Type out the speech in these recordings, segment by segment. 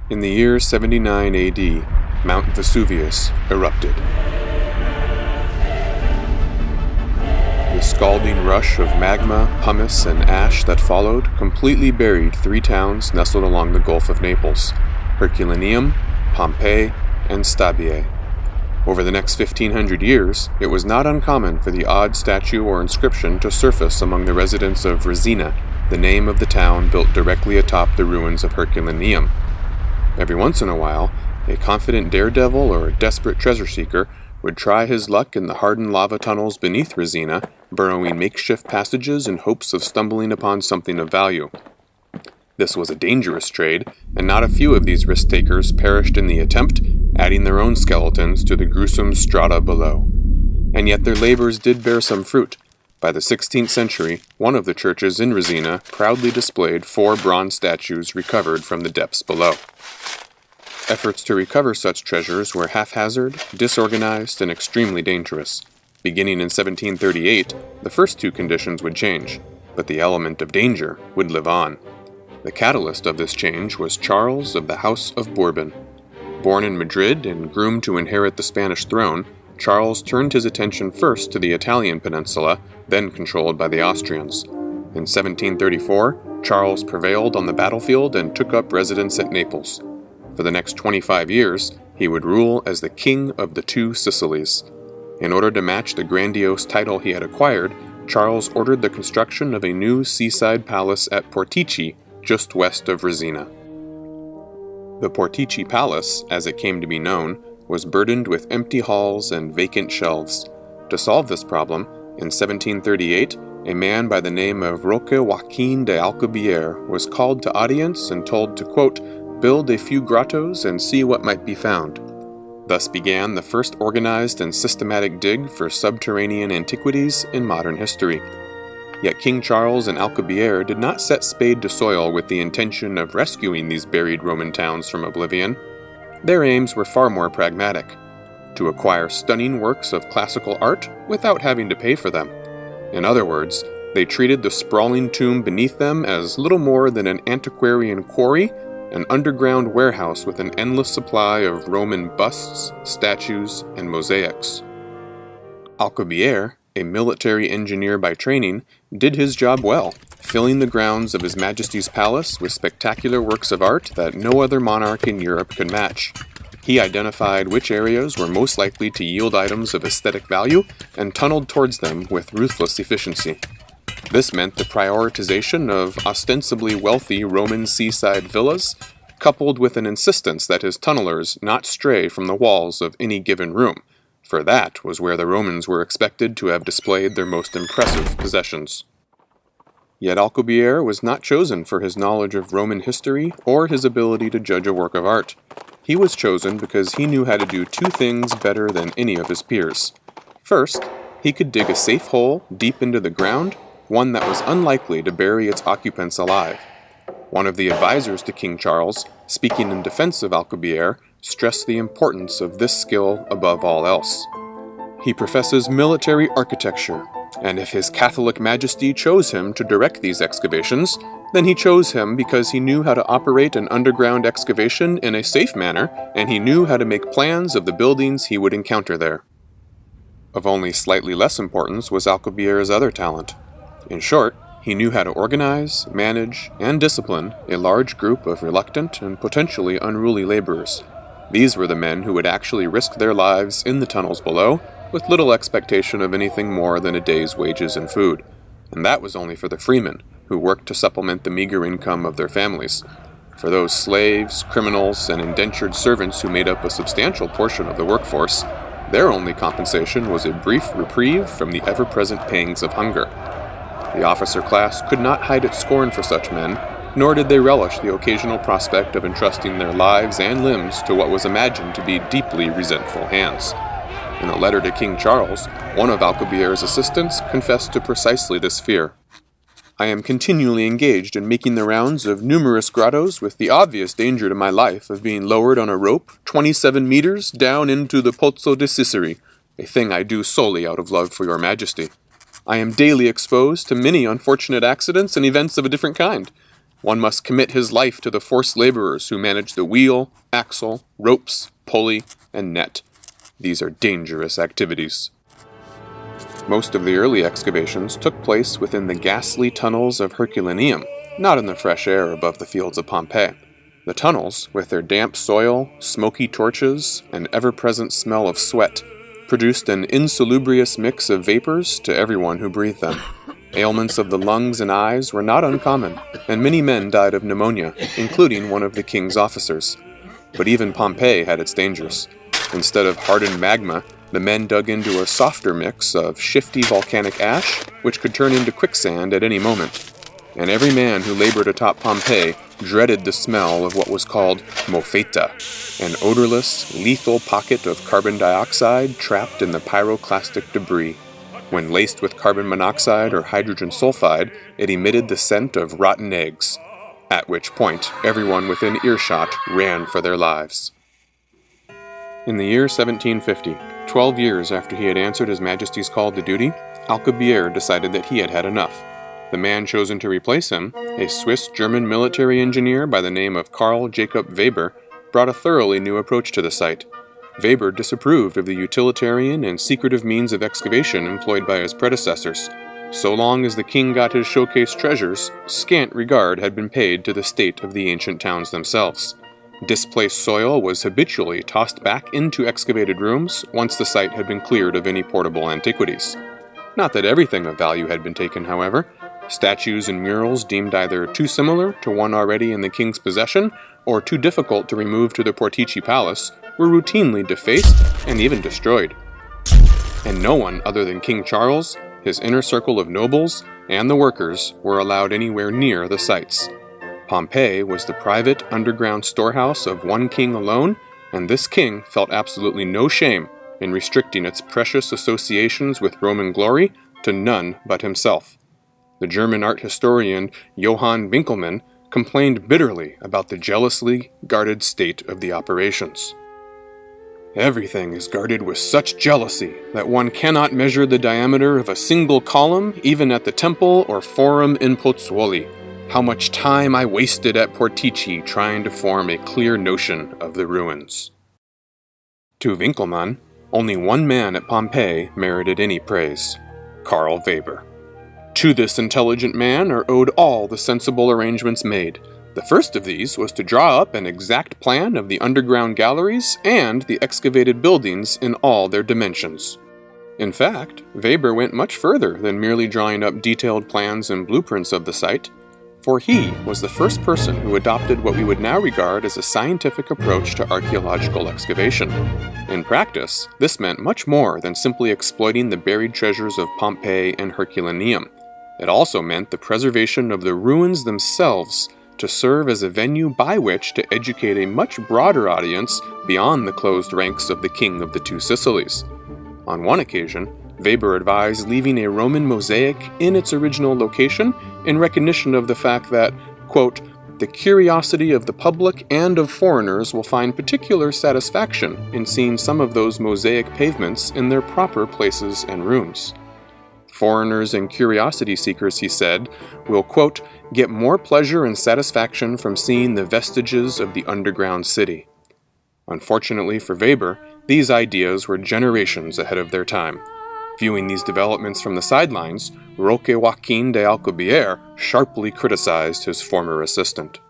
In the year 79 AD, Mount Vesuvius erupted. The scalding rush of magma, pumice, and ash that followed completely buried three towns nestled along the Gulf of Naples: Herculaneum, Pompeii, and Stabiae. Over the next 1500 years, it was not uncommon for the odd statue or inscription to surface among the residents of Resina, the name of the town built directly atop the ruins of Herculaneum. Every once in a while, a confident daredevil or desperate treasure seeker would try his luck in the hardened lava tunnels beneath Resina, burrowing makeshift passages in hopes of stumbling upon something of value. This was a dangerous trade, and not a few of these risk-takers perished in the attempt, adding their own skeletons to the gruesome strata below. And yet their labors did bear some fruit. By the 16th century, one of the churches in Resina proudly displayed 4 bronze statues recovered from the depths below. Efforts to recover such treasures were haphazard, disorganized, and extremely dangerous. Beginning in 1738, the first 2 conditions would change, but the element of danger would live on. The catalyst of this change was Charles of the House of Bourbon. Born in Madrid and groomed to inherit the Spanish throne, Charles turned his attention first to the Italian peninsula, then controlled by the Austrians. In 1734, Charles prevailed on the battlefield and took up residence at Naples. For the next 25 years, he would rule as the King of the Two Sicilies. In order to match the grandiose title he had acquired, Charles ordered the construction of a new seaside palace at Portici, just west of Resina. The Portici Palace, as it came to be known, was burdened with empty halls and vacant shelves. To solve this problem, in 1738, a man by the name of Roque Joaquin de Alcubierre was called to audience and told to, quote, build a few grottos and see what might be found. Thus began the first organized and systematic dig for subterranean antiquities in modern history. Yet King Charles and Alcubierre did not set spade to soil with the intention of rescuing these buried Roman towns from oblivion. Their aims were far more pragmatic: to acquire stunning works of classical art without having to pay for them. In other words, they treated the sprawling tomb beneath them as little more than an antiquarian quarry, an underground warehouse with an endless supply of Roman busts, statues, and mosaics. Alcubierre, a military engineer by training, did his job well, filling the grounds of His Majesty's palace with spectacular works of art that no other monarch in Europe could match. He identified which areas were most likely to yield items of aesthetic value and tunneled towards them with ruthless efficiency. This meant the prioritization of ostensibly wealthy Roman seaside villas, coupled with an insistence that his tunnelers not stray from the walls of any given room, for that was where the Romans were expected to have displayed their most impressive possessions. Yet Alcubierre was not chosen for his knowledge of Roman history or his ability to judge a work of art. He was chosen because he knew how to do 2 things better than any of his peers. First, he could dig a safe hole deep into the ground, one that was unlikely to bury its occupants alive. One of the advisors to King Charles, speaking in defense of Alcubierre, stressed the importance of this skill above all else. He professes military architecture, and if His Catholic Majesty chose him to direct these excavations, then he chose him because he knew how to operate an underground excavation in a safe manner, and he knew how to make plans of the buildings he would encounter there. Of only slightly less importance was Alcubierre's other talent. In short, he knew how to organize, manage, and discipline a large group of reluctant and potentially unruly laborers. These were the men who would actually risk their lives in the tunnels below, with little expectation of anything more than a day's wages and food. And that was only for the freemen, who worked to supplement the meager income of their families. For those slaves, criminals, and indentured servants who made up a substantial portion of the workforce, their only compensation was a brief reprieve from the ever-present pangs of hunger. The officer class could not hide its scorn for such men, nor did they relish the occasional prospect of entrusting their lives and limbs to what was imagined to be deeply resentful hands. In a letter to King Charles, one of Alcubierre's assistants confessed to precisely this fear. I am continually engaged in making the rounds of numerous grottos with the obvious danger to my life of being lowered on a rope 27 meters down into the Pozzo di Ciceri, a thing I do solely out of love for your majesty. I am daily exposed to many unfortunate accidents and events of a different kind. One must commit his life to the forced laborers who manage the wheel, axle, ropes, pulley, and net. These are dangerous activities. Most of the early excavations took place within the ghastly tunnels of Herculaneum, not in the fresh air above the fields of Pompeii. The tunnels, with their damp soil, smoky torches, and ever-present smell of sweat, produced an insalubrious mix of vapors to everyone who breathed them. Ailments of the lungs and eyes were not uncommon, and many men died of pneumonia, including one of the king's officers. But even Pompeii had its dangers. Instead of hardened magma, the men dug into a softer mix of shifty volcanic ash, which could turn into quicksand at any moment. And every man who labored atop Pompeii dreaded the smell of what was called mofeta, an odorless, lethal pocket of carbon dioxide trapped in the pyroclastic debris. When laced with carbon monoxide or hydrogen sulfide, it emitted the scent of rotten eggs, at which point everyone within earshot ran for their lives. In the year 1750, 12 years after he had answered His Majesty's call to duty, Alcubierre decided that he had had enough. The man chosen to replace him, a Swiss-German military engineer by the name of Carl Jacob Weber, brought a thoroughly new approach to the site. Weber disapproved of the utilitarian and secretive means of excavation employed by his predecessors. So long as the king got his showcase treasures, scant regard had been paid to the state of the ancient towns themselves. Displaced soil was habitually tossed back into excavated rooms once the site had been cleared of any portable antiquities. Not that everything of value had been taken, however. Statues and murals deemed either too similar to one already in the king's possession or too difficult to remove to the Portici Palace were routinely defaced and even destroyed. And no one other than King Charles, his inner circle of nobles, and the workers were allowed anywhere near the sites. Pompeii was the private underground storehouse of one king alone, and this king felt absolutely no shame in restricting its precious associations with Roman glory to none but himself. The German art historian Johann Winkelmann complained bitterly about the jealously guarded state of the operations. Everything is guarded with such jealousy that one cannot measure the diameter of a single column even at the temple or forum in Pozzuoli. How much time I wasted at Portici trying to form a clear notion of the ruins. To Winkelmann, only one man at Pompeii merited any praise: Karl Weber. To this intelligent man are owed all the sensible arrangements made. The first of these was to draw up an exact plan of the underground galleries and the excavated buildings in all their dimensions. In fact, Weber went much further than merely drawing up detailed plans and blueprints of the site, for he was the first person who adopted what we would now regard as a scientific approach to archaeological excavation. In practice, this meant much more than simply exploiting the buried treasures of Pompeii and Herculaneum. It also meant the preservation of the ruins themselves to serve as a venue by which to educate a much broader audience beyond the closed ranks of the King of the Two Sicilies. On one occasion, Weber advised leaving a Roman mosaic in its original location in recognition of the fact that, quote, "the curiosity of the public and of foreigners will find particular satisfaction in seeing some of those mosaic pavements in their proper places and rooms." Foreigners and curiosity seekers, he said, will, quote, "get more pleasure and satisfaction from seeing the vestiges of the underground city." Unfortunately for Weber, these ideas were generations ahead of their time. Viewing these developments from the sidelines, Roque Joaquin de Alcubierre sharply criticized his former assistant.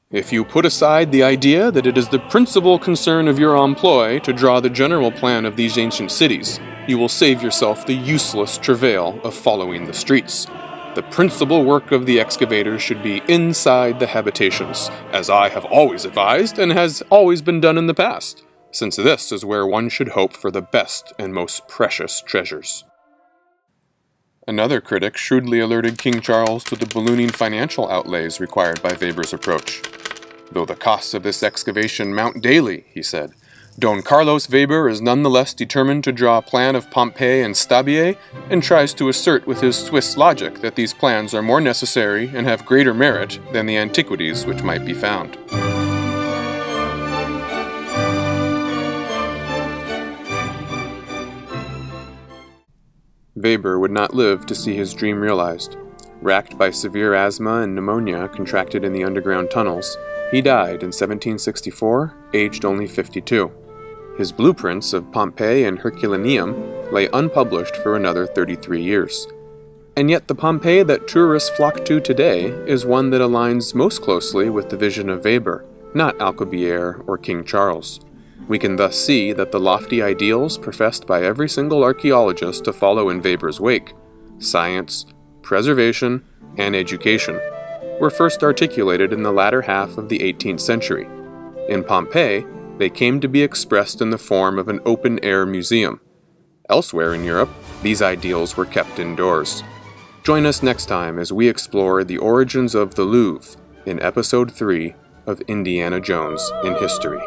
"If you put aside the idea that it is the principal concern of your employ to draw the general plan of these ancient cities, you will save yourself the useless travail of following the streets. The principal work of the excavators should be inside the habitations, as I have always advised and has always been done in the past, since this is where one should hope for the best and most precious treasures." Another critic shrewdly alerted King Charles to the ballooning financial outlays required by Weber's approach. "Though the costs of this excavation mount daily," he said, "Don Carlos Weber is nonetheless determined to draw a plan of Pompeii and Stabiae, and tries to assert with his Swiss logic that these plans are more necessary and have greater merit than the antiquities which might be found." Weber would not live to see his dream realized. Racked by severe asthma and pneumonia contracted in the underground tunnels, he died in 1764, aged only 52. His blueprints of Pompeii and Herculaneum lay unpublished for another 33 years. And yet the Pompeii that tourists flock to today is one that aligns most closely with the vision of Weber, not Alcubierre or King Charles. We can thus see that the lofty ideals professed by every single archaeologist to follow in Weber's wake, science, preservation, and education, were first articulated in the latter half of the 18th century. In Pompeii, they came to be expressed in the form of an open-air museum. Elsewhere in Europe, these ideals were kept indoors. Join us next time as we explore the origins of the Louvre in Episode 3 of Indiana Jones in History.